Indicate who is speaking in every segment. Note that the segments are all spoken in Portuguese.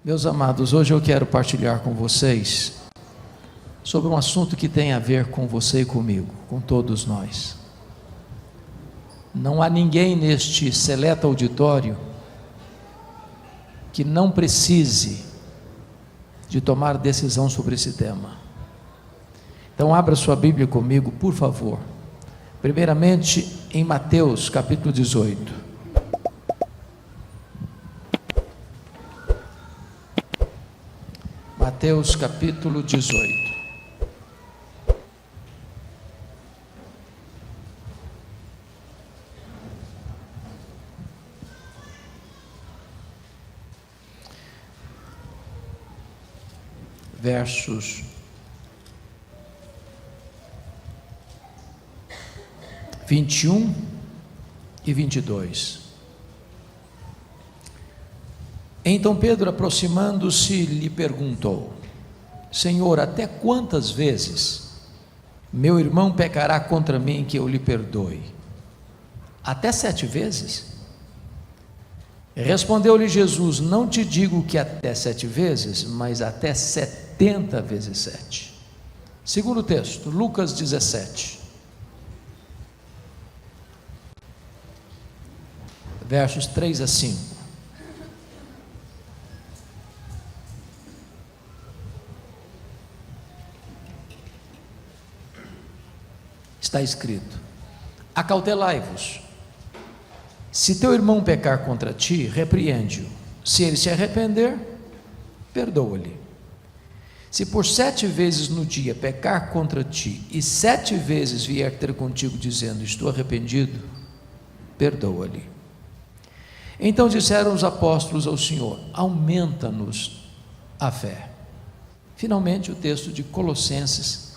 Speaker 1: Meus amados, hoje eu quero partilhar com vocês sobre um assunto que tem a ver com você e comigo, com todos nós. Não há ninguém neste seleto auditório que não precise de tomar decisão sobre esse tema. Então abra sua Bíblia comigo, por favor. Primeiramente em Mateus capítulo 18. Mateus capítulo 18. Versos 21 e 22. Então Pedro, aproximando-se, lhe perguntou: Senhor, até quantas vezes meu irmão pecará contra mim que eu lhe perdoe? Até 7 vezes? Respondeu-lhe Jesus: não te digo que até 7 vezes, mas até 70 vezes 7. Segundo texto, Lucas 17, versos 3 a 5. Está escrito: acautelai-vos. Se teu irmão pecar contra ti, repreende-o. Se ele se arrepender, perdoa-lhe. Se por 7 vezes no dia pecar contra ti, e 7 vezes vier ter contigo dizendo: estou arrependido, perdoa-lhe. Então disseram os apóstolos ao Senhor: aumenta-nos a fé. Finalmente o texto de Colossenses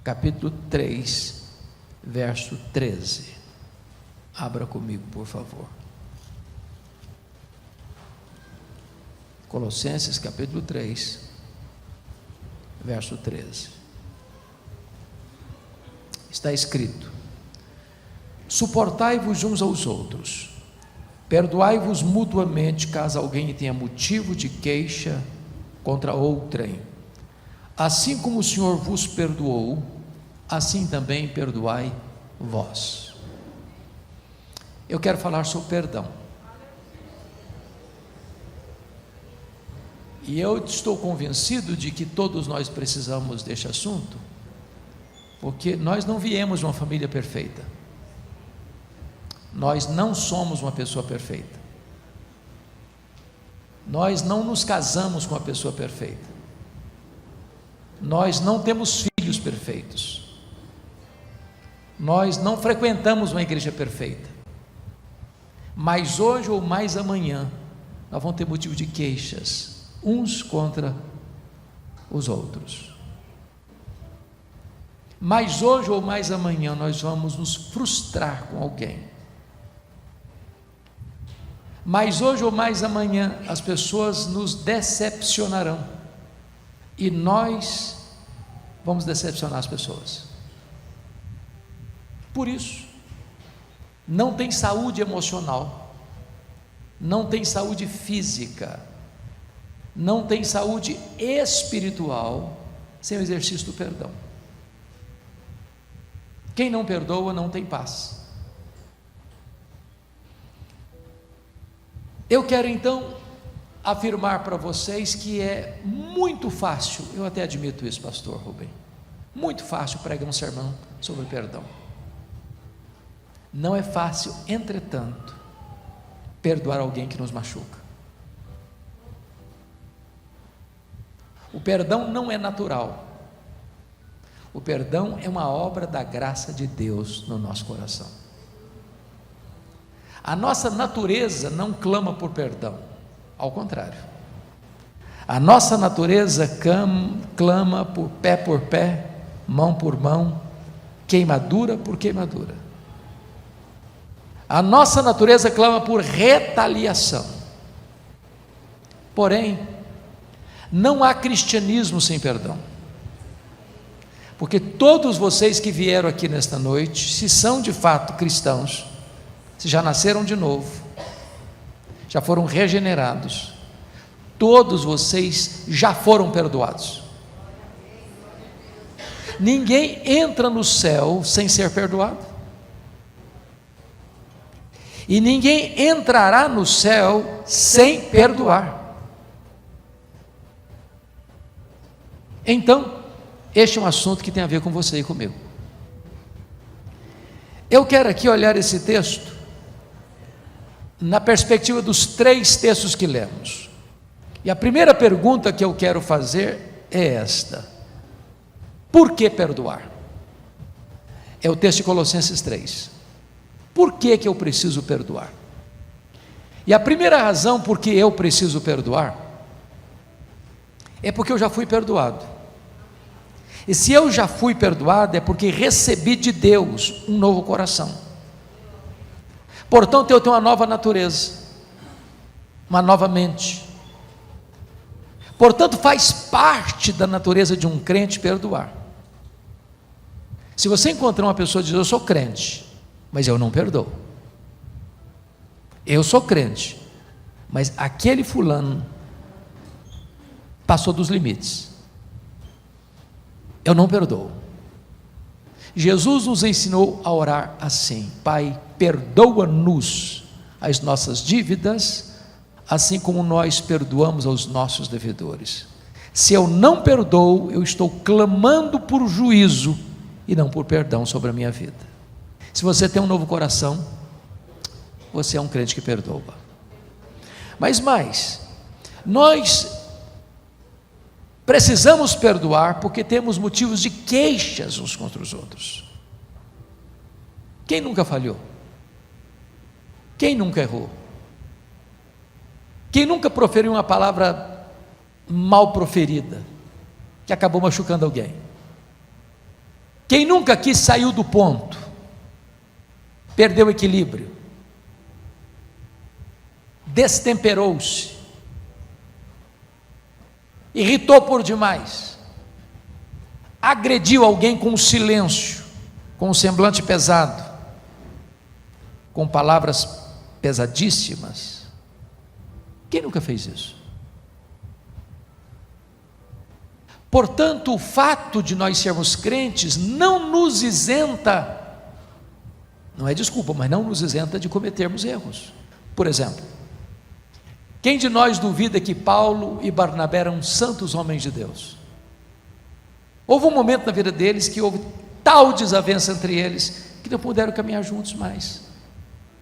Speaker 1: capítulo 3, verso 13. Abra comigo, por favor. Colossenses capítulo 3, verso 13. Está escrito: suportai-vos uns aos outros, perdoai-vos mutuamente, caso alguém tenha motivo de queixa contra outrem. Assim como o Senhor vos perdoou, assim também perdoai vós. Eu quero falar sobre perdão. E eu estou convencido de que todos nós precisamos deste assunto, porque nós não viemos de uma família perfeita. Nós não somos uma pessoa perfeita. Nós não nos casamos com uma pessoa perfeita. Nós não temos filhos perfeitos. Nós não frequentamos uma igreja perfeita. Mas hoje ou mais amanhã, nós vamos ter motivo de queixas, uns contra os outros. Mas hoje ou mais amanhã, nós vamos nos frustrar com alguém. Mas hoje ou mais amanhã, as pessoas nos decepcionarão. E nós vamos decepcionar as pessoas. Por isso, não tem saúde emocional, não tem saúde física, não tem saúde espiritual sem o exercício do perdão. Quem não perdoa não tem paz. Eu quero então afirmar para vocês que é muito fácil, eu até admito isso, pastor Rubem, muito fácil pregar um sermão sobre perdão. Não é fácil, entretanto, perdoar alguém que nos machuca. O perdão não é natural. O perdão é uma obra da graça de Deus no nosso coração. A nossa natureza não clama por perdão, ao contrário. A nossa natureza clama por pé, mão por mão, queimadura por queimadura. A nossa natureza clama por retaliação. Porém, não há cristianismo sem perdão. Porque todos vocês que vieram aqui nesta noite, se são de fato cristãos, se já nasceram de novo, já foram regenerados, todos vocês já foram perdoados. Ninguém entra no céu sem ser perdoado, e ninguém entrará no céu sem perdoar. Então, este é um assunto que tem a ver com você e comigo. Eu quero aqui olhar esse texto na perspectiva dos 3 textos que lemos. E a primeira pergunta que eu quero fazer é esta: por que perdoar? É o texto de Colossenses 3. Por que eu preciso perdoar? E a primeira razão por que eu preciso perdoar é porque eu já fui perdoado. E se eu já fui perdoado, é porque recebi de Deus um novo coração. Portanto, eu tenho uma nova natureza, uma nova mente. Portanto, faz parte da natureza de um crente perdoar. Se você encontrar uma pessoa que diz: eu sou crente, mas eu não perdoo. Eu sou crente, mas aquele fulano passou dos limites, eu não perdoo. Jesus nos ensinou a orar assim: Pai, perdoa-nos as nossas dívidas, assim como nós perdoamos aos nossos devedores. Se eu não perdoo, eu estou clamando por juízo e não por perdão sobre a minha vida. Se você tem um novo coração, você é um crente que perdoa. Mas mais, nós precisamos perdoar porque temos motivos de queixas uns contra os outros. Quem nunca falhou? Quem nunca errou? Quem nunca proferiu uma palavra mal proferida, que acabou machucando alguém? Quem nunca aqui saiu do ponto, perdeu o equilíbrio, destemperou-se, irritou por demais, agrediu alguém com silêncio, com um semblante pesado, com palavras pesadíssimas? Quem nunca fez isso? Portanto, o fato de nós sermos crentes não nos isenta, não é desculpa, mas não nos isenta de cometermos erros. Por exemplo, quem de nós duvida que Paulo e Barnabé eram santos homens de Deus? Houve um momento na vida deles que houve tal desavença entre eles, que não puderam caminhar juntos mais.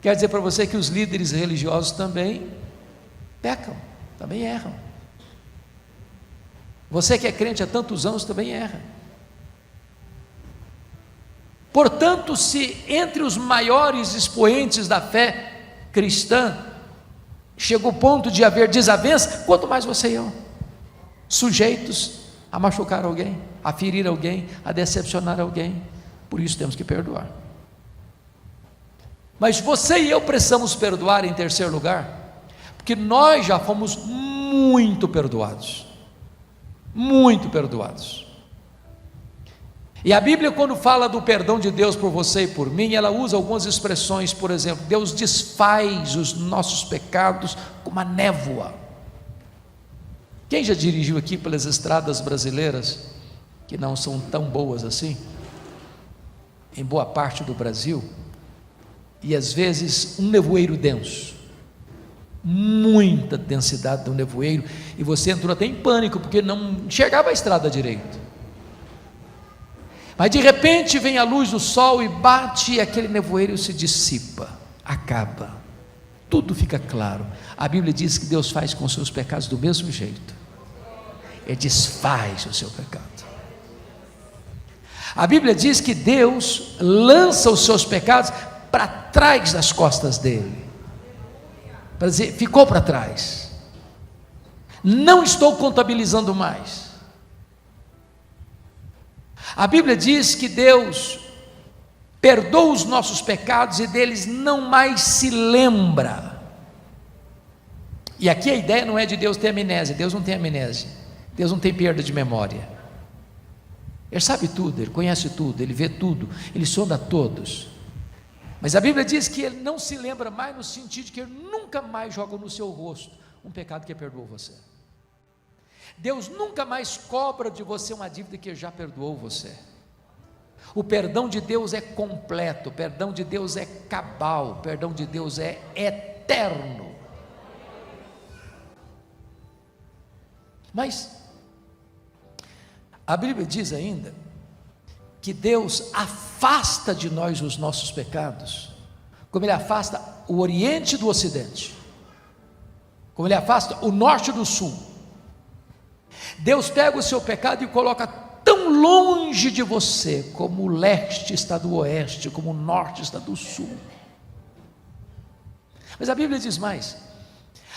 Speaker 1: Quer dizer para você que os líderes religiosos também pecam, também erram. Você que é crente há tantos anos também erra. Portanto, se entre os maiores expoentes da fé cristã chegou o ponto de haver desavença, quanto mais você e eu, sujeitos a machucar alguém, a ferir alguém, a decepcionar alguém. Por isso temos que perdoar. Mas você e eu precisamos perdoar em terceiro lugar, porque nós já fomos muito perdoados. Muito perdoados. E a Bíblia, quando fala do perdão de Deus por você e por mim, ela usa algumas expressões. Por exemplo, Deus desfaz os nossos pecados como a névoa. Quem já dirigiu aqui pelas estradas brasileiras, que não são tão boas assim, em boa parte do Brasil, e às vezes um nevoeiro denso, muita densidade do nevoeiro, e você entrou até em pânico, porque não enxergava a estrada direito, mas de repente vem a luz do sol e bate, e aquele nevoeiro se dissipa, acaba, tudo fica claro. A Bíblia diz que Deus faz com os seus pecados do mesmo jeito, Ele desfaz o seu pecado. A Bíblia diz que Deus lança os seus pecados para trás das costas dele, para dizer, ficou para trás, não estou contabilizando mais. A Bíblia diz que Deus perdoa os nossos pecados e deles não mais se lembra. E aqui a ideia não é de Deus ter amnésia. Deus não tem amnésia, Deus não tem perda de memória. Ele sabe tudo, Ele conhece tudo, Ele vê tudo, Ele sonda todos. Mas a Bíblia diz que Ele não se lembra mais, no sentido de que Ele nunca mais joga no seu rosto um pecado que perdoou você. Deus nunca mais cobra de você uma dívida que já perdoou você. O perdão de Deus é completo, o perdão de Deus é cabal, o perdão de Deus é eterno. Mas a Bíblia diz ainda que Deus afasta de nós os nossos pecados, como Ele afasta o Oriente do Ocidente, como Ele afasta o Norte do Sul. Deus pega o seu pecado e coloca tão longe de você, como o leste está do oeste, como o norte está do sul. Mas a Bíblia diz mais.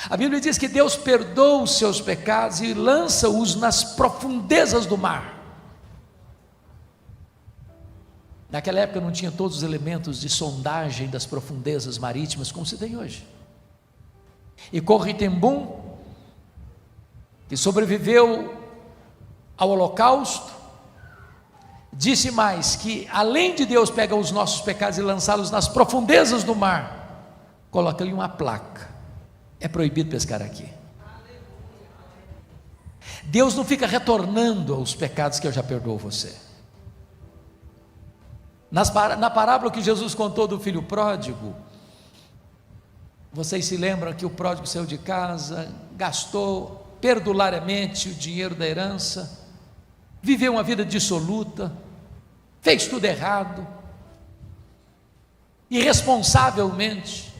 Speaker 1: A Bíblia diz que Deus perdoa os seus pecados e lança-os nas profundezas do mar. Naquela época não tinha todos os elementos de sondagem das profundezas marítimas como se tem hoje. E Corrie ten Boom, que sobreviveu ao Holocausto, disse mais, que além de Deus pegar os nossos pecados e lançá-los nas profundezas do mar, coloca ali uma placa: é proibido pescar aqui. Deus não fica retornando aos pecados que eu já perdoo você. Na parábola que Jesus contou do filho pródigo, vocês se lembram que o pródigo saiu de casa, gastou perdulariamente o dinheiro da herança, viveu uma vida dissoluta, fez tudo errado, irresponsavelmente.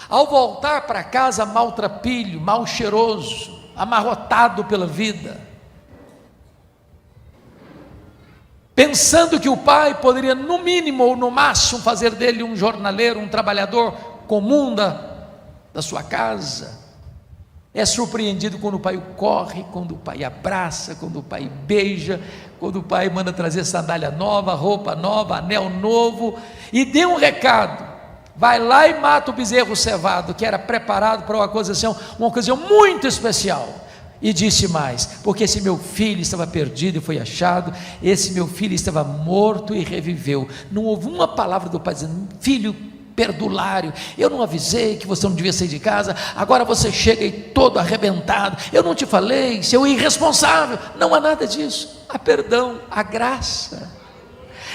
Speaker 1: Ao voltar para casa maltrapilho, mal cheiroso, amarrotado pela vida, pensando que o pai poderia no mínimo ou no máximo fazer dele um jornaleiro, um trabalhador comum da sua casa, é surpreendido quando o pai o corre, quando o pai abraça, quando o pai beija, quando o pai manda trazer sandália nova, roupa nova, anel novo, e dê um recado: vai lá e mata o bezerro cevado, que era preparado para uma ocasião muito especial. E disse mais: porque esse meu filho estava perdido e foi achado, esse meu filho estava morto e reviveu. Não houve uma palavra do pai dizendo: filho perdulário, eu não avisei que você não devia sair de casa, agora você chega aí todo arrebentado, eu não te falei, seu irresponsável. Não há nada disso. Há perdão, há graça.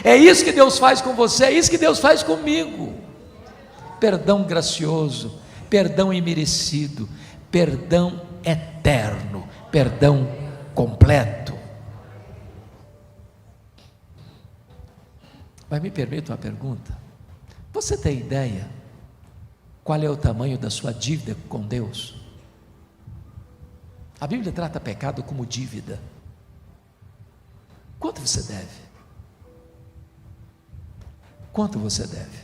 Speaker 1: É isso que Deus faz com você, é isso que Deus faz comigo. Perdão gracioso, perdão imerecido, perdão eterno, perdão completo. Mas me permita uma pergunta: você tem ideia qual é o tamanho da sua dívida com Deus? A Bíblia trata pecado como dívida. Quanto você deve? Quanto você deve?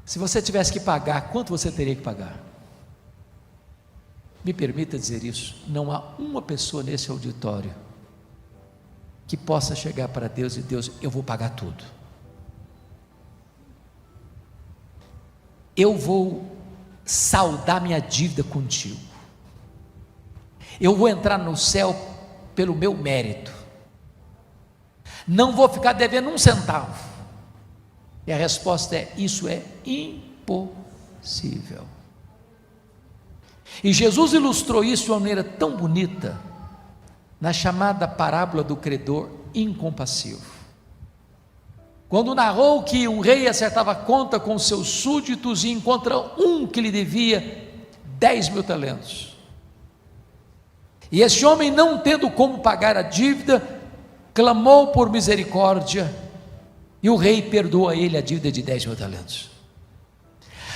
Speaker 1: Se você tivesse que pagar, quanto você teria que pagar? Me permita dizer isso: não há uma pessoa nesse auditório que possa chegar para Deus e Deus, eu vou pagar tudo, eu vou saldar minha dívida contigo, eu vou entrar no céu pelo meu mérito, não vou ficar devendo um centavo. E a resposta é: isso é impossível. E Jesus ilustrou isso de uma maneira tão bonita na chamada parábola do credor incompassivo, quando narrou que um rei acertava conta com seus súditos e encontra um que lhe devia 10.000 talentos, e esse homem, não tendo como pagar a dívida, clamou por misericórdia, e o rei perdoa a ele a dívida de 10.000 talentos.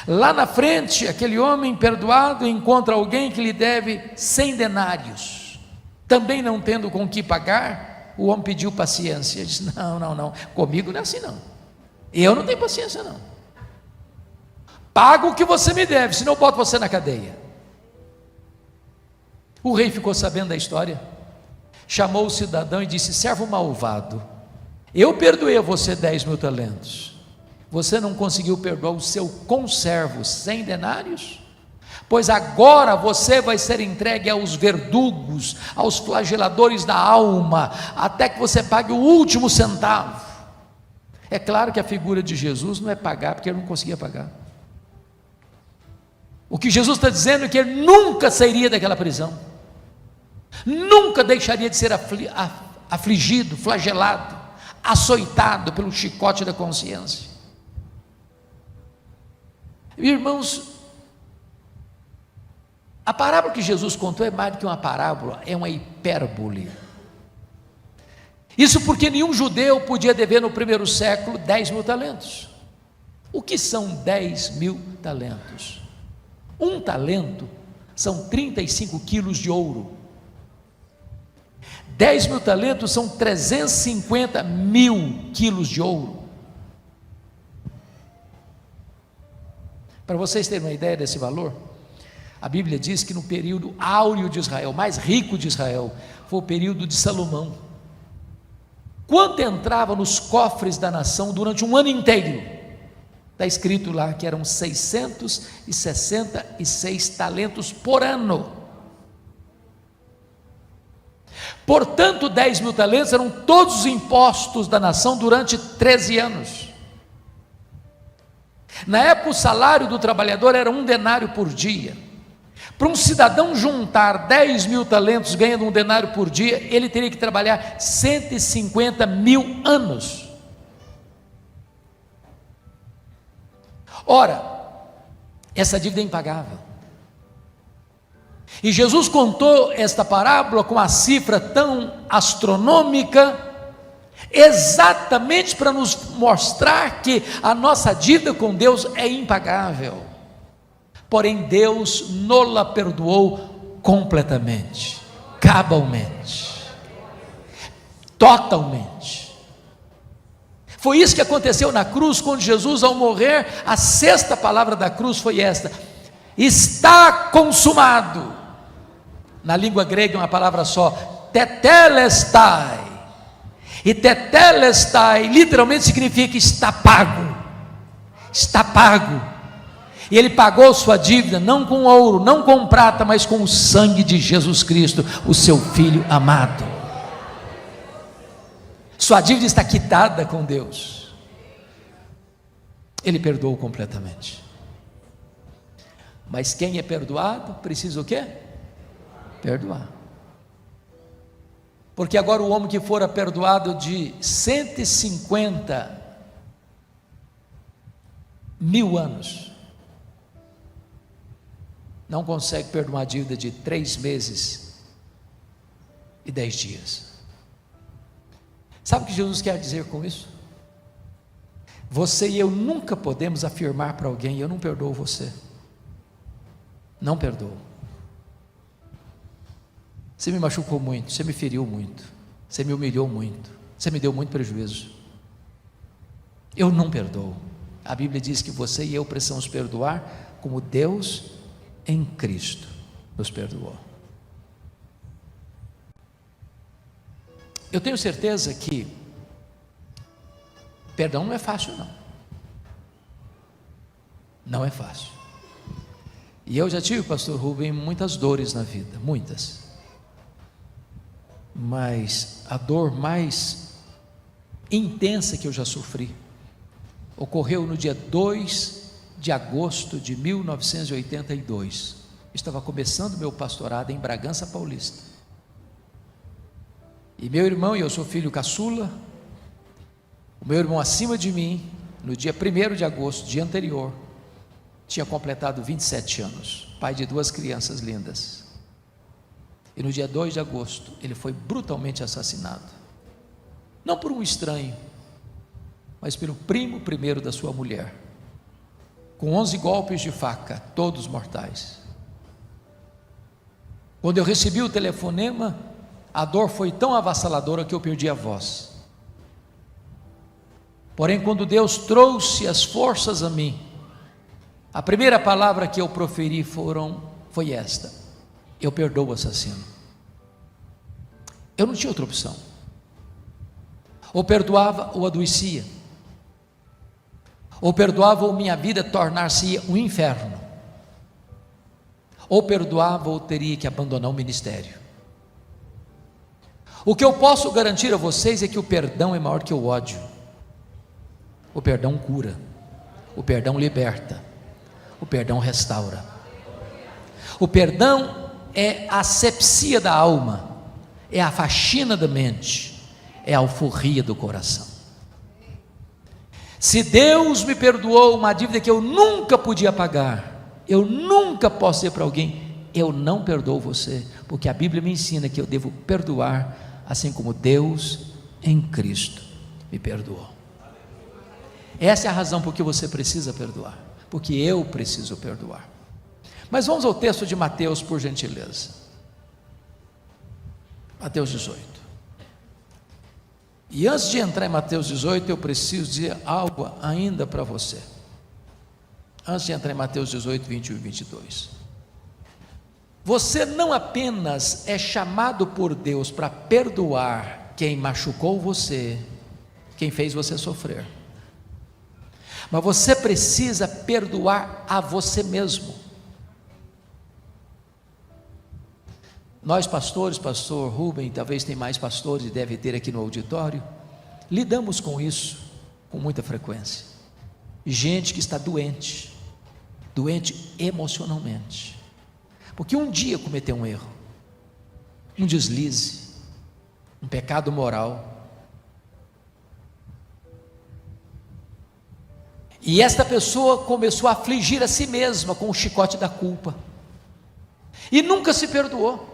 Speaker 1: Lá na frente, aquele homem perdoado encontra alguém que lhe deve 100 denários, também não tendo com que pagar. O homem pediu paciência, disse: não, comigo não é assim não, eu não tenho paciência não, paga o que você me deve, senão eu boto você na cadeia. O rei ficou sabendo da história, chamou o cidadão e disse: servo malvado, eu perdoei a você 10.000 talentos, você não conseguiu perdoar o seu conservo 100 denários? Pois agora você vai ser entregue aos verdugos, aos flageladores da alma, até que você pague o último centavo. É claro que a figura de Jesus não é pagar, porque ele não conseguia pagar. O que Jesus está dizendo é que ele nunca sairia daquela prisão, nunca deixaria de ser afligido, flagelado, açoitado pelo chicote da consciência. Irmãos, a parábola que Jesus contou é mais do que uma parábola, é uma hipérbole. Isso porque nenhum judeu podia dever no primeiro século 10.000 talentos. O que são 10.000 talentos? Um talento são 35 quilos de ouro. 10.000 talentos são 350.000 quilos de ouro. Para vocês terem uma ideia desse valor, a Bíblia diz que no período áureo de Israel, mais rico de Israel, foi o período de Salomão. Quanto entrava nos cofres da nação durante um ano inteiro? Está escrito lá que eram 666 talentos por ano. Portanto, 10.000 talentos eram todos os impostos da nação durante 13 anos. Na época, o salário do trabalhador era 1 denário por dia. Para um cidadão juntar 10.000 talentos ganhando 1 denário por dia, ele teria que trabalhar 150.000 anos. Ora, essa dívida é impagável. E Jesus contou esta parábola com uma cifra tão astronômica, exatamente para nos mostrar que a nossa dívida com Deus é impagável. Porém, Deus nos-la perdoou completamente, cabalmente, totalmente. Foi isso que aconteceu na cruz, quando Jesus, ao morrer, a 6ª palavra da cruz foi esta: está consumado. Na língua grega é uma palavra só, tetelestai. E tetelestai literalmente significa está pago. Está pago. E ele pagou sua dívida não com ouro, não com prata, mas com o sangue de Jesus Cristo, o seu Filho amado. Sua dívida está quitada com Deus. Ele perdoou completamente. Mas quem é perdoado precisa o quê? Perdoar. Porque agora o homem que fora perdoado de 150.000 anos não consegue perdoar a dívida de 3 meses e 10 dias. Sabe o que Jesus quer dizer com isso? Você e eu nunca podemos afirmar para alguém: eu não perdoo você. Não perdoo. Você me machucou muito, você me feriu muito, você me humilhou muito, você me deu muito prejuízo. Eu não perdoo. A Bíblia diz que você e eu precisamos perdoar como Deus em Cristo nos perdoou. Eu tenho certeza que perdão não é fácil, não. Não é fácil. E eu já tive, pastor Rubem, muitas dores na vida, muitas. Mas a dor mais intensa que eu já sofri ocorreu no dia 2 de agosto de 1982. Estava começando meu pastorado em Bragança Paulista. E meu irmão, e eu sou filho caçula, o meu irmão acima de mim, no dia 1º de agosto, dia anterior, tinha completado 27 anos, pai de 2 crianças lindas. E no dia 2 de agosto, ele foi brutalmente assassinado. Não por um estranho, mas pelo primo primeiro da sua mulher, com 11 golpes de faca, todos mortais. Quando eu recebi o telefonema, a dor foi tão avassaladora que eu perdi a voz. Porém, quando Deus trouxe as forças a mim, a primeira palavra que eu proferi foi esta: eu perdoo o assassino. Eu não tinha outra opção. Ou perdoava ou adoecia. Ou perdoava ou minha vida tornar-se um inferno. Ou perdoava ou teria que abandonar o ministério. O que eu posso garantir a vocês é que o perdão é maior que o ódio. O perdão cura. O perdão liberta. O perdão restaura. O perdão é a asepsia da alma, é a faxina da mente, é a alforria do coração. Se Deus me perdoou uma dívida que eu nunca podia pagar, eu nunca posso dizer para alguém: eu não perdoo você, porque a Bíblia me ensina que eu devo perdoar, assim como Deus em Cristo me perdoou. Essa é a razão por que você precisa perdoar, porque eu preciso perdoar. Mas vamos ao texto de Mateus, por gentileza. Mateus 18. E antes de entrar em Mateus 18, eu preciso dizer algo ainda para você. Antes de entrar em Mateus 18, 21 e 22. Você não apenas é chamado por Deus para perdoar quem machucou você, quem fez você sofrer, mas você precisa perdoar a você mesmo. Nós pastores, pastor Rubem, talvez tem mais pastores e deve ter aqui no auditório, lidamos com isso com muita frequência. Gente que está doente emocionalmente, porque um dia cometeu um erro, um deslize, um pecado moral, e esta pessoa começou a afligir a si mesma com o chicote da culpa, e nunca se perdoou.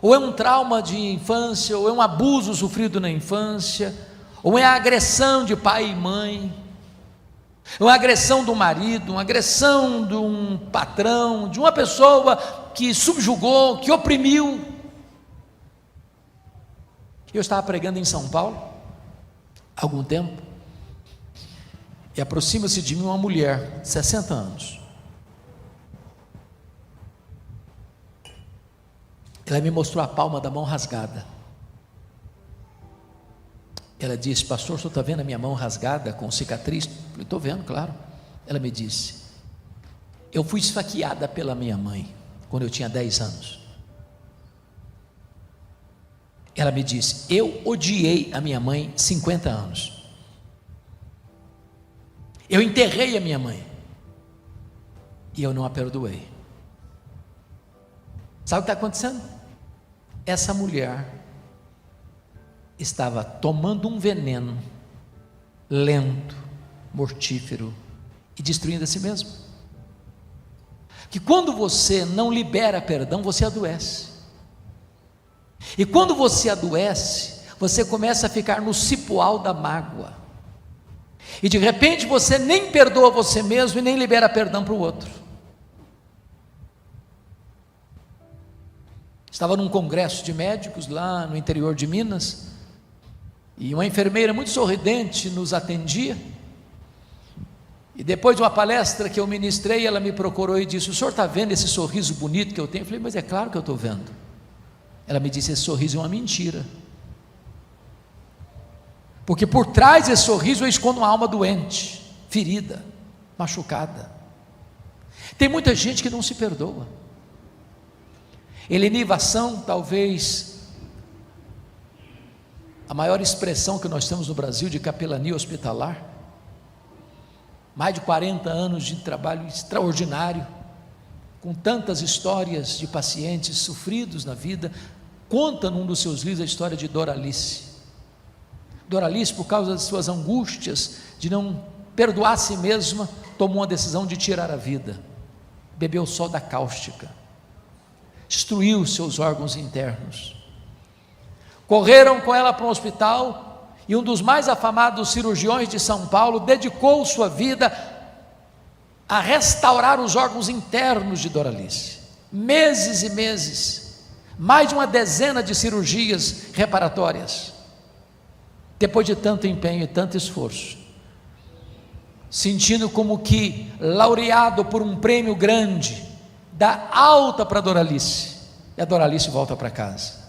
Speaker 1: Ou é um trauma de infância, ou é um abuso sofrido na infância, ou é a agressão de pai e mãe, ou é a agressão do marido, uma agressão de um patrão, de uma pessoa que subjugou, que oprimiu. Eu estava pregando em São Paulo há algum tempo, e aproxima-se de mim uma mulher de 60 anos. Ela me mostrou a palma da mão rasgada. Ela disse: pastor, o senhor está vendo a minha mão rasgada com cicatriz? Eu falei: estou vendo, claro. Ela me disse: eu fui esfaqueada pela minha mãe quando eu tinha 10 anos. Ela me disse: eu odiei a minha mãe 50 anos. Eu enterrei a minha mãe e eu não a perdoei. Sabe o que está acontecendo? Essa mulher estava tomando um veneno lento, mortífero e destruindo a si mesma. Que quando você não libera perdão, você adoece. E quando você adoece, você começa a ficar no cipoal da mágoa. E de repente você nem perdoa você mesmo e nem libera perdão para o outro. Estava num congresso de médicos lá no interior de Minas, e uma enfermeira muito sorridente nos atendia, e depois de uma palestra que eu ministrei, ela me procurou e disse: o senhor está vendo esse sorriso bonito que eu tenho? Eu falei: mas é claro que eu estou vendo. Ela me disse: esse sorriso é uma mentira, porque por trás desse sorriso eu escondo uma alma doente, ferida, machucada. Tem muita gente que não se perdoa. Helenivação, talvez a maior expressão que nós temos no Brasil de capelania hospitalar, mais de 40 anos de trabalho extraordinário, com tantas histórias de pacientes sofridos na vida. Conta num dos seus livros a história de Doralice. Doralice, por causa das suas angústias de não perdoar a si mesma, tomou uma decisão de tirar a vida, bebeu soda cáustica, destruiu seus órgãos internos. Correram com ela para um hospital, e um dos mais afamados cirurgiões de São Paulo dedicou sua vida a restaurar os órgãos internos de Doralice. Meses e meses, mais de uma dezena de cirurgias reparatórias. Depois de tanto empenho e tanto esforço, sentindo como que laureado por um prêmio grande, dá alta para Doralice, e a Doralice volta para casa.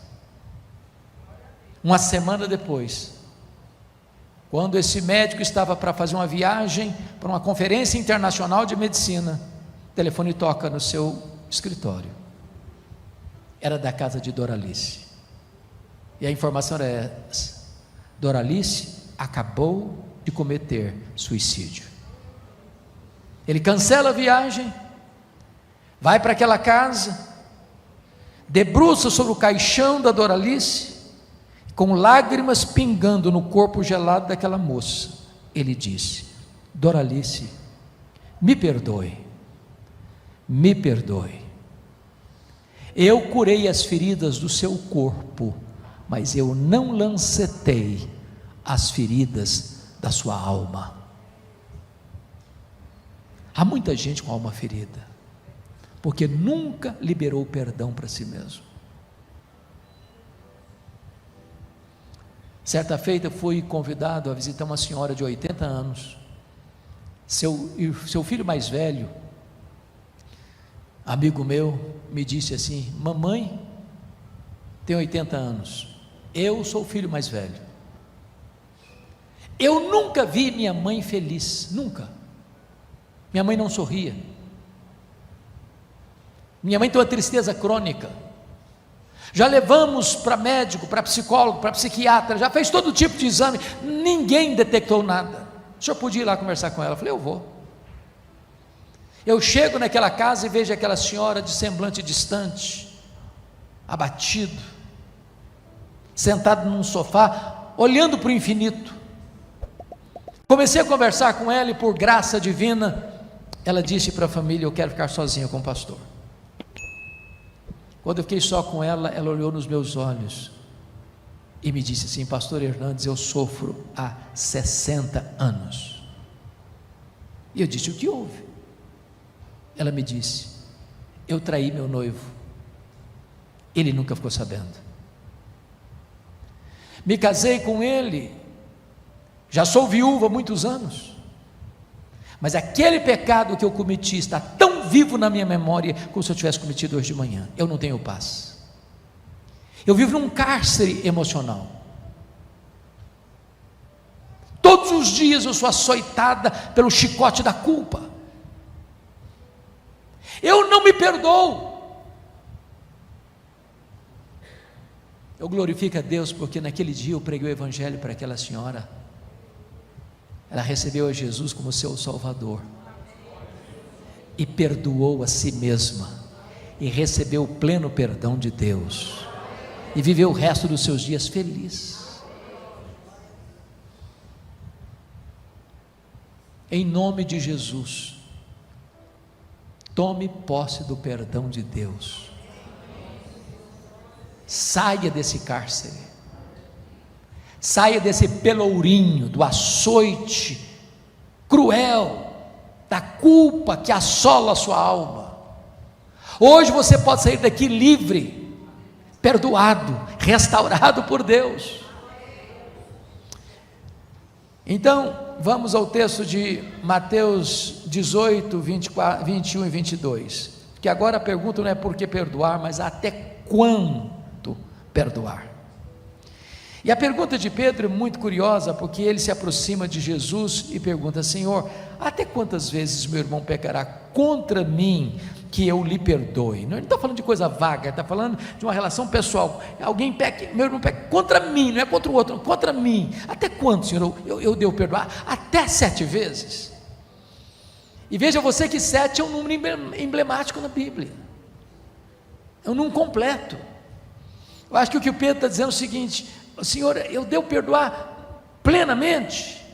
Speaker 1: Uma semana depois, quando esse médico estava para fazer uma viagem para uma conferência internacional de medicina, o telefone toca no seu escritório. Era da casa de Doralice, e a informação era essa: Doralice acabou de cometer suicídio. Ele cancela a viagem, vai para aquela casa, debruça sobre o caixão da Doralice, com lágrimas pingando no corpo gelado daquela moça. Ele disse: Doralice, me perdoe, me perdoe. Eu curei as feridas do seu corpo, mas eu não lancetei as feridas da sua alma. Há muita gente com a alma ferida, porque nunca liberou perdão para si mesmo. Certa feita fui convidado a visitar uma senhora de 80 anos, seu filho mais velho, amigo meu, me disse assim: mamãe tem 80 anos, eu sou o filho mais velho, eu nunca vi minha mãe feliz, nunca. Minha mãe não sorria, minha mãe tem uma tristeza crônica, já levamos para médico, para psicólogo, para psiquiatra, já fez todo tipo de exame, ninguém detectou nada. O senhor podia ir lá conversar com ela? Eu falei: eu vou. Eu chego naquela casa e vejo aquela senhora de semblante distante, abatido, sentado num sofá, olhando para o infinito. Comecei a conversar com ela e, por graça divina, ela disse para a família: eu quero ficar sozinha com o pastor. Quando eu fiquei só com ela, ela olhou nos meus olhos e me disse assim: pastor Hernandes, eu sofro há 60 anos. E eu disse: o que houve? Ela me disse: eu traí meu noivo, ele nunca ficou sabendo. Me casei com ele, já sou viúva há muitos anos, mas aquele pecado que eu cometi está tão vivo na minha memória como se eu tivesse cometido hoje de manhã. Eu não tenho paz, eu vivo num cárcere emocional. Todos os dias eu sou açoitada pelo chicote da culpa, eu não me perdoo. Eu glorifico a Deus porque naquele dia eu preguei o evangelho para aquela senhora, ela recebeu a Jesus como seu Salvador, e perdoou a si mesma, e recebeu o pleno perdão de Deus, e viveu o resto dos seus dias feliz. Em nome de Jesus, tome posse do perdão de Deus, saia desse cárcere, saia desse pelourinho, do açoite cruel, da culpa que assola a sua alma. Hoje você pode sair daqui livre, perdoado, restaurado por Deus. Então, vamos ao texto de Mateus 18, 24, 21 e 22, que agora a pergunta não é por que perdoar, mas até quanto perdoar. E a pergunta de Pedro é muito curiosa, porque ele se aproxima de Jesus e pergunta: Senhor, até quantas vezes meu irmão pecará contra mim que eu lhe perdoe? Não, ele não está falando de coisa vaga, ele está falando de uma relação pessoal. Alguém peca, meu irmão peca contra mim, não é contra o outro, contra mim. Até quanto, Senhor, eu devo perdoar? Até 7 vezes. E veja você que 7 é um número emblemático na Bíblia, é um número completo. Eu acho que o que o Pedro está dizendo é o seguinte: Senhor, eu devo perdoar plenamente,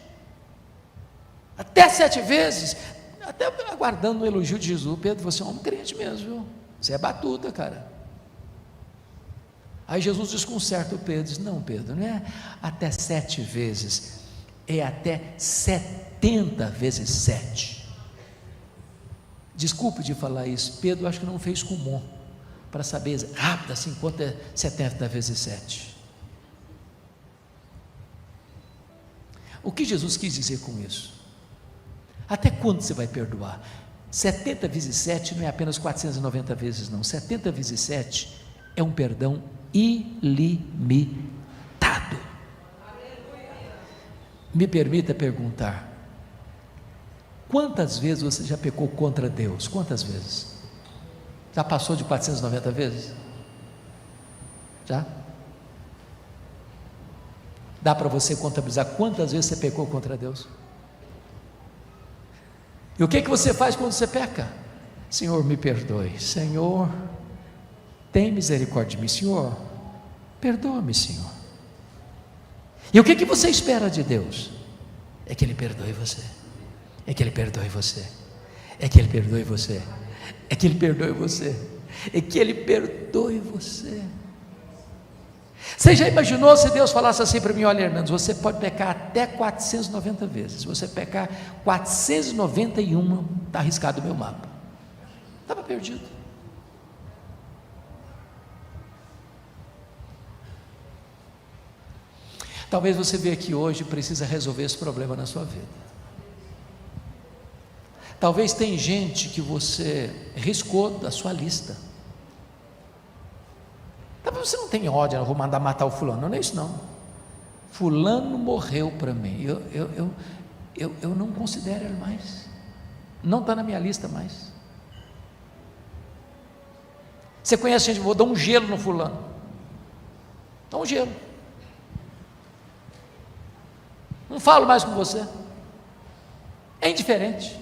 Speaker 1: até 7 vezes, até aguardando o elogio de Jesus. Pedro, você é um homem crente mesmo, viu? Você é batuta, cara. Aí Jesus desconcerta o Pedro, diz: não, Pedro, não é até 7 vezes, é até 70 vezes 7. Desculpe de falar isso, Pedro acho que não fez comum para saber rápido assim quanto é 70 vezes 7. O que Jesus quis dizer com isso? Até quando você vai perdoar? 70 vezes 7 não é apenas 490 vezes, não. 70 vezes 7 é um perdão ilimitado. Me permita perguntar: quantas vezes você já pecou contra Deus? Quantas vezes? Já passou de 490 vezes? Já? Dá para você contabilizar quantas vezes você pecou contra Deus? E o que você faz quando você peca? Senhor, me perdoe. Senhor, tem misericórdia de mim. Senhor, perdoa-me, Senhor. E o que você espera de Deus? É que Ele perdoe você. É que Ele perdoe você. É que Ele perdoe você. É que Ele perdoe você. É que Ele perdoe você. Você já imaginou se Deus falasse assim para mim: olha, Hernandes, você pode pecar até 490 vezes. Se você pecar 491, está arriscado o meu mapa. Estava perdido. Talvez você veja aqui hoje e precisa resolver esse problema na sua vida. Talvez tem gente que você riscou da sua lista. Talvez você não tenha ódio, eu vou mandar matar o fulano. Não é isso não. Fulano morreu para mim. Eu não considero ele mais. Não está na minha lista mais. Você conhece gente, vou dar um gelo no fulano. Dá um gelo. Não falo mais com você. É indiferente.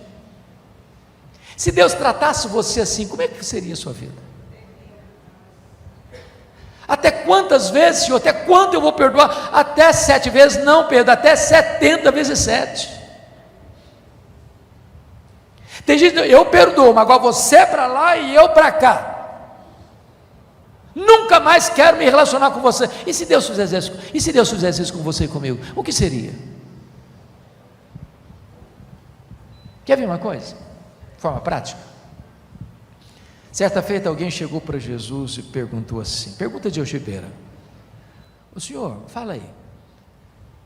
Speaker 1: Se Deus tratasse você assim, como é que seria a sua vida? Até quantas vezes, Senhor? Até quanto eu vou perdoar? Até 7 vezes? Não, Pedro, até 70 vezes 7. Tem gente, eu perdoo, mas agora você para lá e eu para cá. Nunca mais quero me relacionar com você. E se Deus fizesse isso? E se Deus fizesse isso com você e comigo? O que seria? Quer ver uma coisa? De forma prática. Certa feita alguém chegou para Jesus e perguntou assim, pergunta de algibeira: o senhor, fala aí,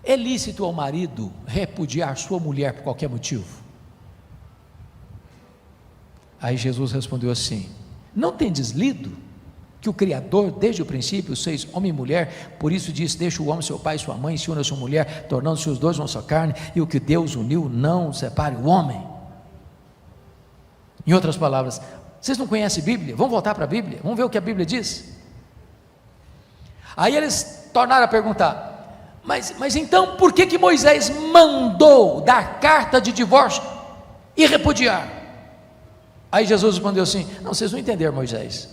Speaker 1: é lícito ao marido repudiar sua mulher por qualquer motivo? Aí Jesus respondeu assim: não tendes lido que o Criador desde o princípio fez homem e mulher, por isso disse: deixa o homem seu pai e sua mãe, se une a sua mulher, tornando-se os dois uma só carne, e o que Deus uniu não separe o homem. Em outras palavras, vocês não conhecem a Bíblia? Vamos voltar para a Bíblia? Vamos ver o que a Bíblia diz? Aí eles tornaram a perguntar: mas então por que Moisés mandou dar carta de divórcio e repudiar? Aí Jesus respondeu assim: não, vocês não entenderam Moisés.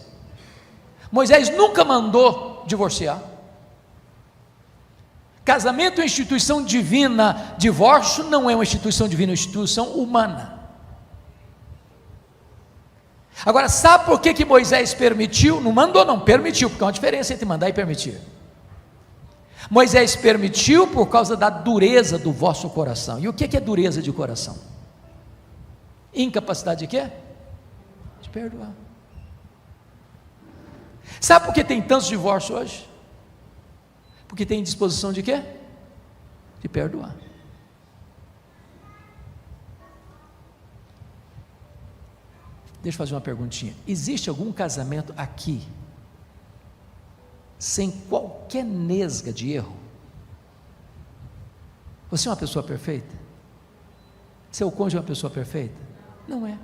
Speaker 1: Moisés nunca mandou divorciar. Casamento é uma instituição divina, divórcio não é uma instituição divina, é uma instituição humana. Agora, sabe por que Moisés permitiu? Não mandou, não, permitiu, porque há uma diferença entre mandar e permitir. Moisés permitiu por causa da dureza do vosso coração. E o que é dureza de coração? Incapacidade de quê? De perdoar. Sabe por que tem tantos divórcios hoje? Porque tem disposição de quê? De perdoar. Deixa eu fazer uma perguntinha. Existe algum casamento aqui sem qualquer nesga de erro? Você é uma pessoa perfeita? Seu cônjuge é uma pessoa perfeita? Não é.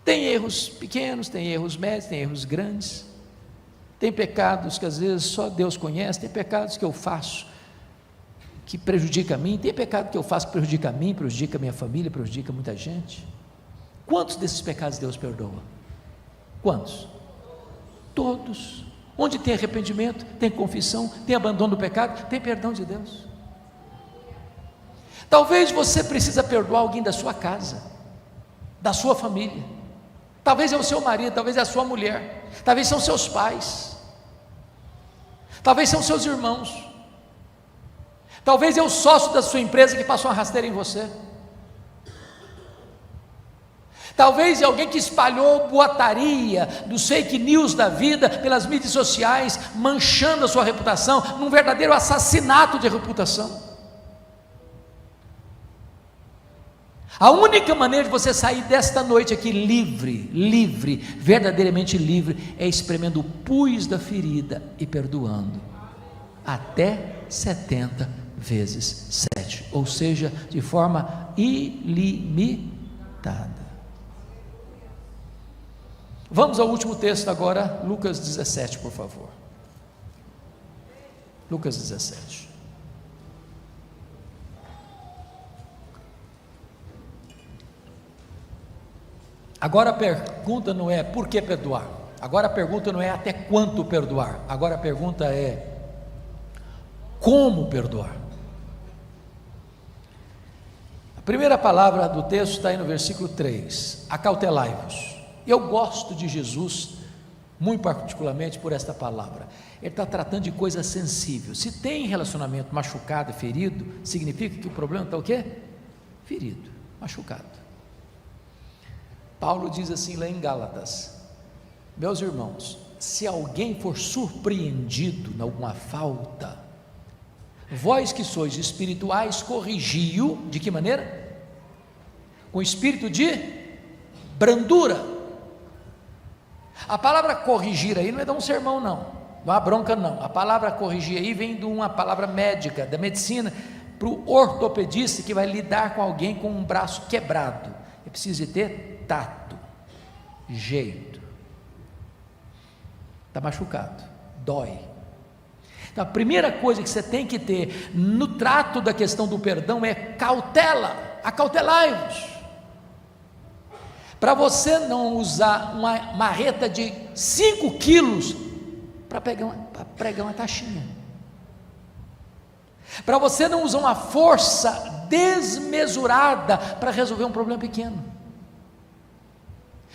Speaker 1: Tem erros pequenos, tem erros médios, tem erros grandes, tem pecados que às vezes só Deus conhece, tem pecados que eu faço que prejudica a mim, tem pecado que eu faço que prejudica a mim, prejudica a minha família, prejudica muita gente. Quantos desses pecados Deus perdoa? Quantos? Todos. Onde tem arrependimento, tem confissão, tem abandono do pecado, tem perdão de Deus. Talvez você precisa perdoar alguém da sua casa, da sua família. Talvez é o seu marido, talvez é a sua mulher, talvez são seus pais, talvez são seus irmãos, talvez é o sócio da sua empresa que passou uma rasteira em você. Talvez é alguém que espalhou boataria dos fake news da vida pelas mídias sociais, manchando a sua reputação, num verdadeiro assassinato de reputação. A única maneira de você sair desta noite aqui livre, verdadeiramente livre, é espremendo o pus da ferida e perdoando, até 70 vezes 7, ou seja, de forma ilimitada. Vamos ao último texto agora, Lucas 17, por favor. Lucas 17. Agora a pergunta não é por que perdoar, agora a pergunta não é até quanto perdoar, agora a pergunta é como perdoar. A primeira palavra do texto está aí no versículo 3, acautelai-vos. Eu gosto de Jesus, muito particularmente por esta palavra. Ele está tratando de coisa sensível. Se tem relacionamento machucado e ferido, significa que o problema está o quê? Ferido, machucado. Paulo diz assim lá em Gálatas: meus irmãos, se alguém for surpreendido em alguma falta, vós que sois espirituais, corrigi-o, de que maneira? Com espírito de brandura. A palavra corrigir aí não é dar um sermão não, não é uma bronca não, a palavra corrigir aí vem de uma palavra médica, da medicina, para o ortopedista que vai lidar com alguém com um braço quebrado, é preciso ter tato, jeito, está machucado, dói. Então a primeira coisa que você tem que ter no trato da questão do perdão é cautela, acautelai-vos, para você não usar uma marreta de 5 quilos para pregar uma taxinha, para você não usar uma força desmesurada para resolver um problema pequeno,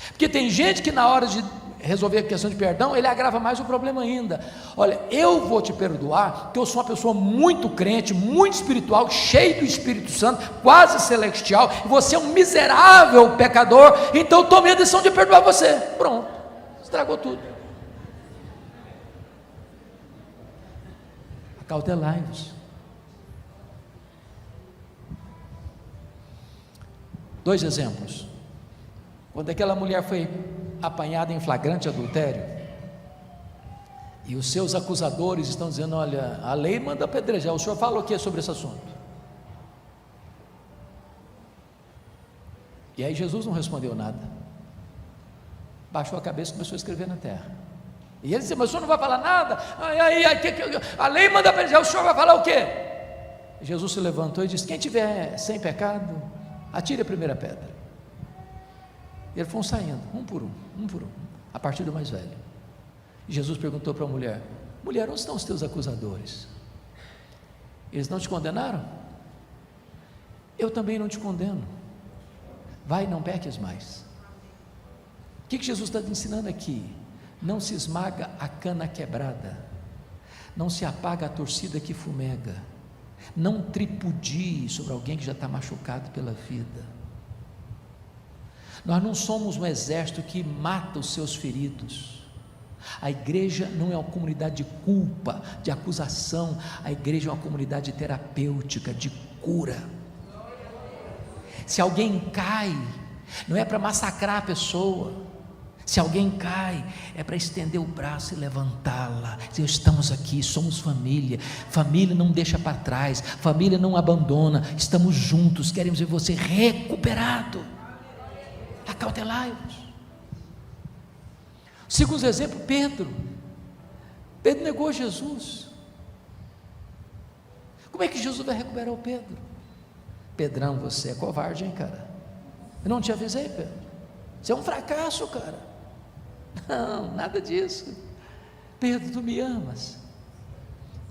Speaker 1: porque tem gente que na hora de resolver a questão de perdão, ele agrava mais o problema ainda. Olha, eu vou te perdoar, porque eu sou uma pessoa muito crente, muito espiritual, cheio do Espírito Santo, quase celestial, e você é um miserável pecador, então eu tomei a decisão de perdoar você. Pronto, estragou tudo. Acautelai-vos. 2 exemplos. Quando aquela mulher foi apanhada em flagrante adultério, e os seus acusadores estão dizendo: olha, a lei manda apedrejar, o senhor fala o que sobre esse assunto? E aí Jesus não respondeu nada, baixou a cabeça e começou a escrever na terra. E ele disse: mas o senhor não vai falar nada? A lei manda apedrejar, o senhor vai falar o quê? Jesus se levantou e disse: quem tiver sem pecado, atire a primeira pedra. E eles foram saindo, um por um, a partir do mais velho. E Jesus perguntou para a mulher: mulher, onde estão os teus acusadores? Eles não te condenaram? Eu também não te condeno. Vai, não peques mais. O que Jesus está te ensinando aqui? Não se esmaga a cana quebrada, não se apaga a torcida que fumega, não tripudie sobre alguém que já está machucado pela vida. Nós não somos um exército que mata os seus feridos. A igreja não é uma comunidade de culpa, de acusação. A igreja é uma comunidade terapêutica, de cura. Se alguém cai, não é para massacrar a pessoa. Se alguém cai, é para estender o braço e levantá-la. Dizer: estamos aqui, somos família. Família não deixa para trás, família não abandona. Estamos juntos, queremos ver você recuperado. Acautelai-vos. Segundo exemplo, Pedro negou Jesus. Como é que Jesus vai recuperar o Pedro? Pedrão, você é covarde, hein, cara? Eu não te avisei, Pedro. Você é um fracasso, cara. Não, nada disso. Pedro, tu me amas.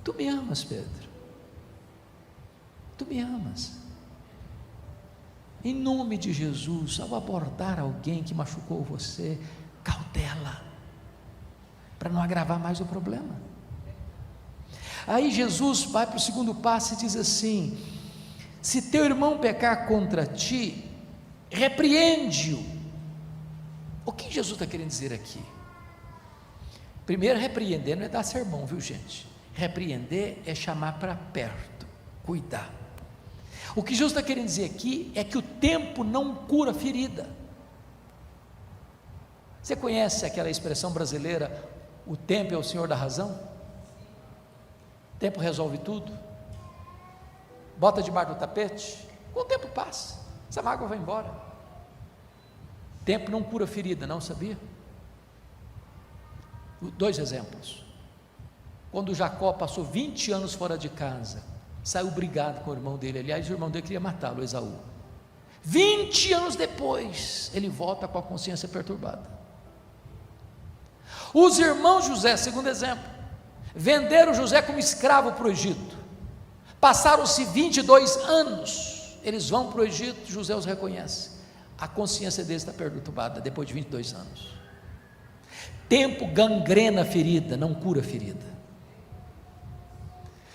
Speaker 1: Tu me amas, Pedro. Tu me amas. Em nome de Jesus, ao abordar alguém que machucou você, cautela, para não agravar mais o problema. Aí Jesus vai para o segundo passo e diz assim: se teu irmão pecar contra ti, repreende-o. O que Jesus está querendo dizer aqui? Primeiro, repreender não é dar sermão, viu gente? Repreender é chamar para perto, cuidar. O que Jesus está querendo dizer aqui é que o tempo não cura ferida. Você conhece aquela expressão brasileira: o tempo é o senhor da razão? O tempo resolve tudo. Bota debaixo do tapete, com o tempo passa, essa mágoa vai embora. Tempo não cura ferida, não, sabia? 2 exemplos. Quando Jacó passou 20 anos fora de casa, saiu brigado com o irmão dele. Aliás, o irmão dele queria matá-lo, Esaú. 20 anos depois, ele volta com a consciência perturbada. Os irmãos José, segundo exemplo, venderam José como escravo para o Egito. Passaram-se 22 anos, eles vão para o Egito, José os reconhece. A consciência deles está perturbada depois de 22 anos. Tempo gangrena a ferida, não cura a ferida.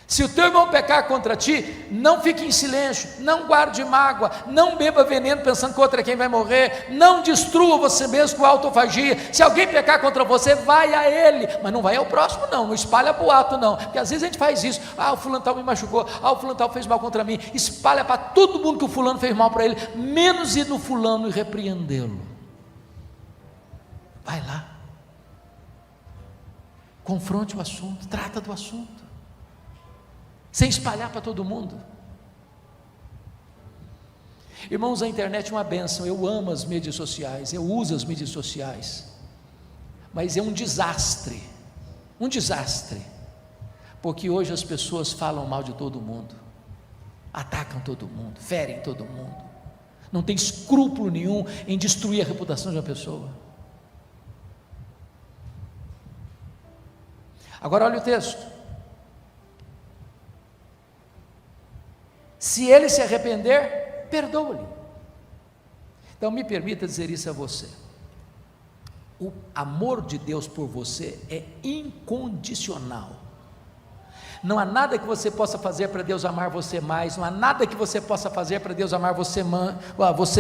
Speaker 1: Se o teu irmão pecar contra ti, não fique em silêncio, não guarde mágoa, não beba veneno pensando que outra é quem vai morrer, não destrua você mesmo com autofagia. Se alguém pecar contra você, vai a ele, mas não vai ao próximo não espalha boato não, porque às vezes a gente faz isso, o fulano tal me machucou, o fulano tal fez mal contra mim, espalha para todo mundo que o fulano fez mal para ele, menos ir no fulano e repreendê-lo. Vai lá, confronte o assunto, trata do assunto, sem espalhar para todo mundo. Irmãos, a internet é uma bênção, eu amo as mídias sociais, eu uso as mídias sociais, mas é um desastre, porque hoje as pessoas falam mal de todo mundo, atacam todo mundo, ferem todo mundo, não tem escrúpulo nenhum em destruir a reputação de uma pessoa. Agora olha o texto, se ele se arrepender, perdoa-lhe. Então me permita dizer isso a você, o amor de Deus por você é incondicional, não há nada que você possa fazer para Deus amar você mais, não há nada que você possa fazer para Deus amar você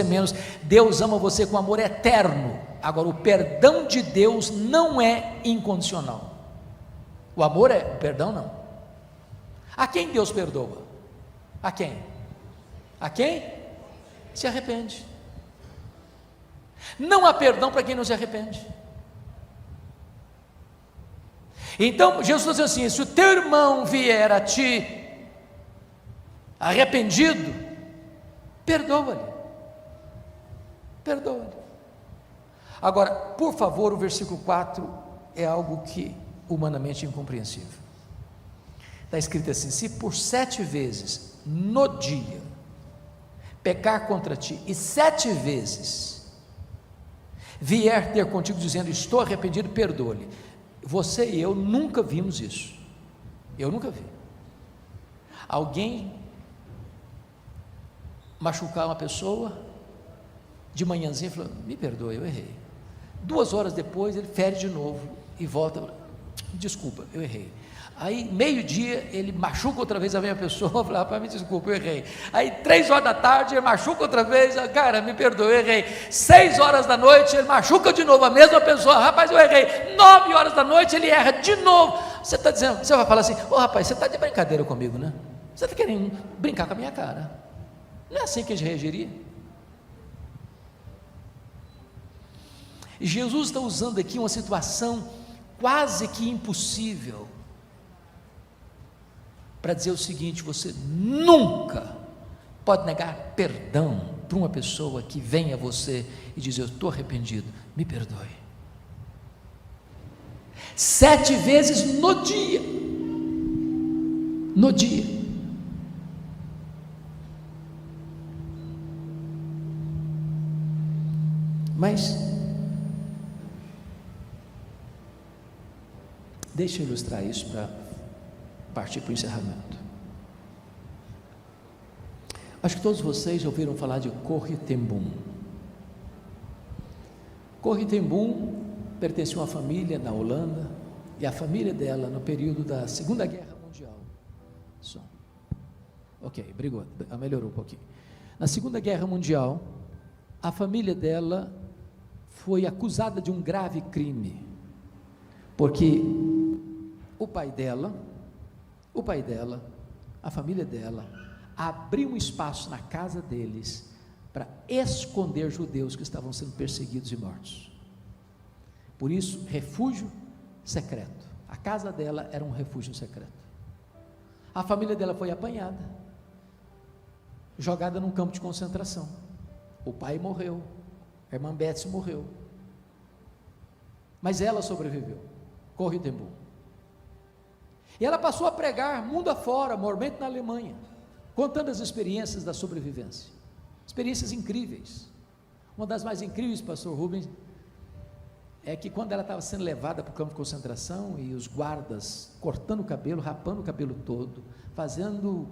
Speaker 1: menos. Deus ama você com amor eterno. Agora, o perdão de Deus não é incondicional, o amor é, o perdão não. A quem Deus perdoa? A quem? A quem? Se arrepende. Não há perdão para quem não se arrepende. Então Jesus está dizendo assim, se o teu irmão vier a ti arrependido, perdoa-lhe. Agora, por favor, o versículo 4 é algo que humanamente é incompreensível. Está escrito assim, se por 7 vezes no dia pecar contra ti, e 7 vezes vier ter contigo dizendo, estou arrependido, perdoa-lhe. Você e eu nunca vimos isso, eu nunca vi, alguém machucar uma pessoa, de manhãzinha falou, me perdoe, eu errei, 2 horas depois ele fere de novo, e volta, desculpa, eu errei. Aí, meio-dia, ele machuca outra vez a mesma pessoa, fala, rapaz, me desculpa, eu errei. Aí, 3 horas da tarde, ele machuca outra vez, cara, me perdoe, eu errei. 6 horas da noite, ele machuca de novo a mesma pessoa, rapaz, eu errei. 9 horas da noite, ele erra de novo. Você está dizendo, você vai falar assim, rapaz, você está de brincadeira comigo, né? Você está querendo brincar com a minha cara. Não é assim que a gente reagiria? E Jesus está usando aqui uma situação quase que impossível, para dizer o seguinte, você nunca pode negar perdão para uma pessoa que vem a você e diz, eu estou arrependido, me perdoe. 7 vezes no dia, mas, deixa eu ilustrar isso para partir para o encerramento. Acho que todos vocês já ouviram falar de Corrie ten Boom. Corrie ten Boom pertencia a uma família na Holanda, e a família dela, no período da Segunda Guerra Mundial, melhorou um pouquinho. Na Segunda Guerra Mundial, a família dela foi acusada de um grave crime, porque o pai dela, a família dela, abriu um espaço na casa deles para esconder judeus que estavam sendo perseguidos e mortos. Por isso, refúgio secreto. A casa dela era um refúgio secreto. A família dela foi apanhada, jogada num campo de concentração. O pai morreu, a irmã Betsy morreu, mas ela sobreviveu. Corrie ten Boom. E ela passou a pregar mundo afora, mormente na Alemanha, contando as experiências da sobrevivência. experiências incríveis. Uma das mais incríveis, pastor Rubens, é que quando ela estava sendo levada para o campo de concentração e os guardas cortando o cabelo, rapando o cabelo todo, fazendo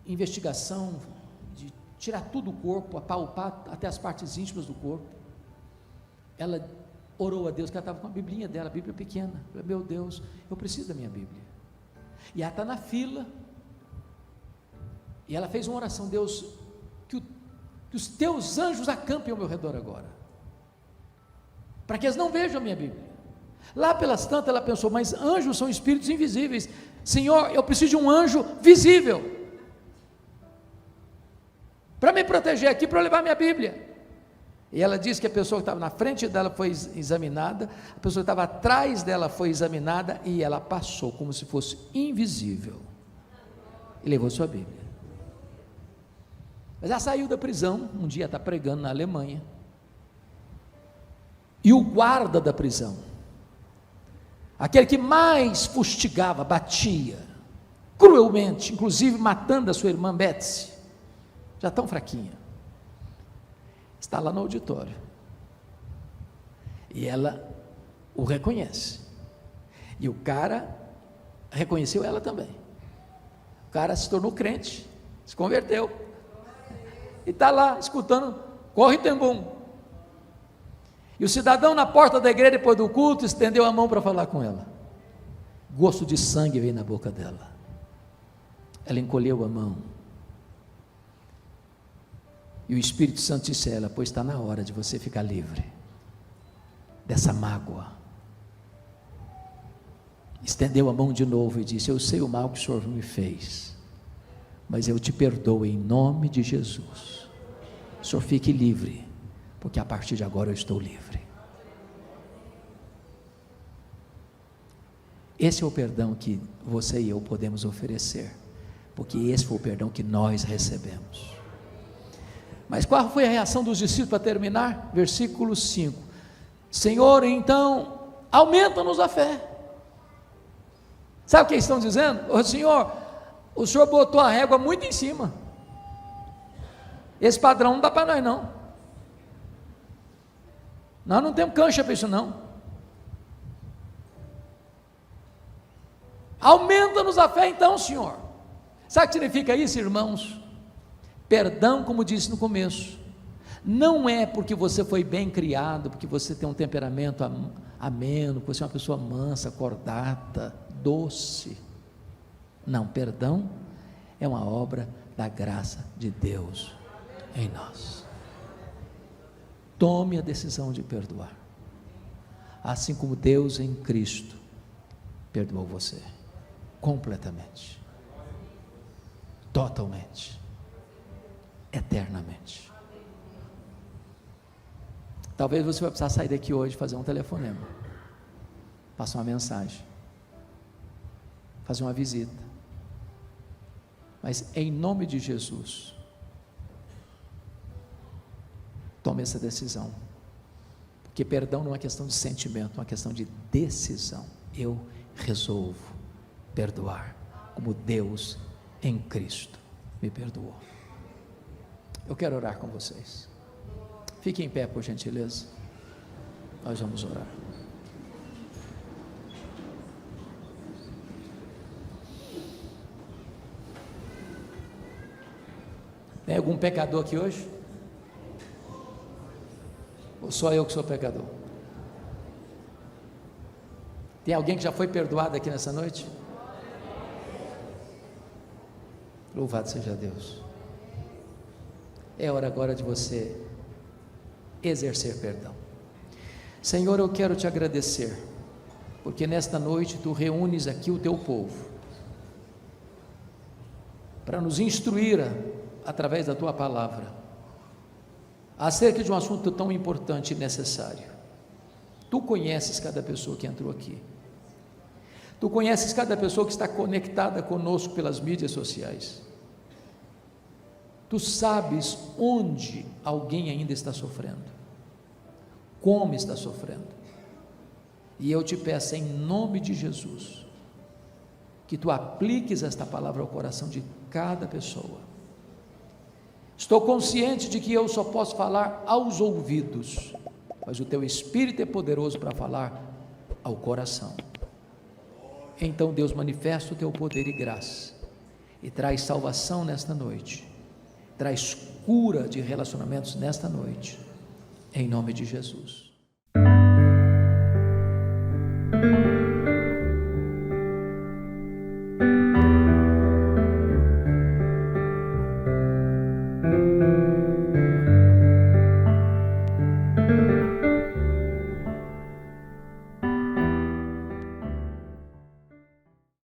Speaker 1: investigação de tirar tudo do corpo, apalpar até as partes íntimas do corpo, ela orou a Deus, que ela estava com a biblinha dela, a Bíblia pequena. Meu Deus, eu preciso da minha Bíblia. E ela está na fila, e ela fez uma oração: Deus, que os teus anjos acampem ao meu redor agora, para que eles não vejam a minha Bíblia. Lá pelas tantas ela pensou: mas anjos são espíritos invisíveis, Senhor, eu preciso de um anjo visível, para me proteger aqui, para eu levar minha Bíblia. E ela disse que a pessoa que estava na frente dela foi examinada, a pessoa que estava atrás dela foi examinada, e ela passou como se fosse invisível, e levou sua Bíblia. Mas ela saiu da prisão, um dia está pregando na Alemanha, e o guarda da prisão, aquele que mais fustigava, batia, cruelmente, inclusive matando a sua irmã Betsy, já tão fraquinha, está lá no auditório, e ela o reconhece, e o cara reconheceu ela também. O cara se tornou crente, se converteu, e está lá escutando, corre tembum. E o cidadão na porta da igreja, depois do culto, estendeu a mão para falar com ela. Gosto de sangue veio na boca dela. Ela encolheu a mão, e o Espírito Santo disse a ela: pois está na hora de você ficar livre dessa mágoa. Estendeu a mão de novo e disse: eu sei o mal que o Senhor me fez, mas eu te perdoo em nome de Jesus. O Senhor fique livre, porque a partir de agora eu estou livre. Esse é o perdão que você e eu podemos oferecer, porque esse foi o perdão que nós recebemos. Mas qual foi a reação dos discípulos para terminar? Versículo 5: Senhor, então aumenta-nos a fé. Sabe o que eles estão dizendo? Ô Senhor, o Senhor botou a régua muito em cima, esse padrão não dá para nós não, nós não temos cancha para isso não. Aumenta-nos a fé então, Senhor. Sabe o que significa isso, irmãos? Perdão, como disse no começo, não é porque você foi bem criado, porque você tem um temperamento ameno, porque você é uma pessoa mansa, cordata, doce. Não, perdão é uma obra da graça de Deus em nós. Tome a decisão de perdoar, assim como Deus em Cristo perdoou você, completamente, totalmente, eternamente. Talvez você vai precisar sair daqui hoje, fazer um telefonema, passar uma mensagem, fazer uma visita, mas em nome de Jesus, tome essa decisão, porque perdão não é uma questão de sentimento, é uma questão de decisão. Eu resolvo perdoar, como Deus em Cristo me perdoou. Eu quero orar com vocês. Fiquem em pé, por gentileza. Nós vamos orar. Tem algum pecador aqui hoje? Ou só eu que sou pecador? Tem alguém que já foi perdoado aqui nessa noite? Louvado seja Deus. É hora agora de você exercer perdão. Senhor, eu quero te agradecer, porque nesta noite tu reúnes aqui o teu povo, para nos instruir através da tua palavra, acerca de um assunto tão importante e necessário. Tu conheces cada pessoa que entrou aqui, tu conheces cada pessoa que está conectada conosco pelas mídias sociais, tu sabes onde alguém ainda está sofrendo, como está sofrendo, e eu te peço em nome de Jesus, que tu apliques esta palavra ao coração de cada pessoa, Estou consciente de que eu só posso falar aos ouvidos, mas o teu Espírito é poderoso para falar ao coração. Então, Deus, manifesta o teu poder e graça, e traz salvação nesta noite, traz cura de relacionamentos nesta noite, em nome de Jesus.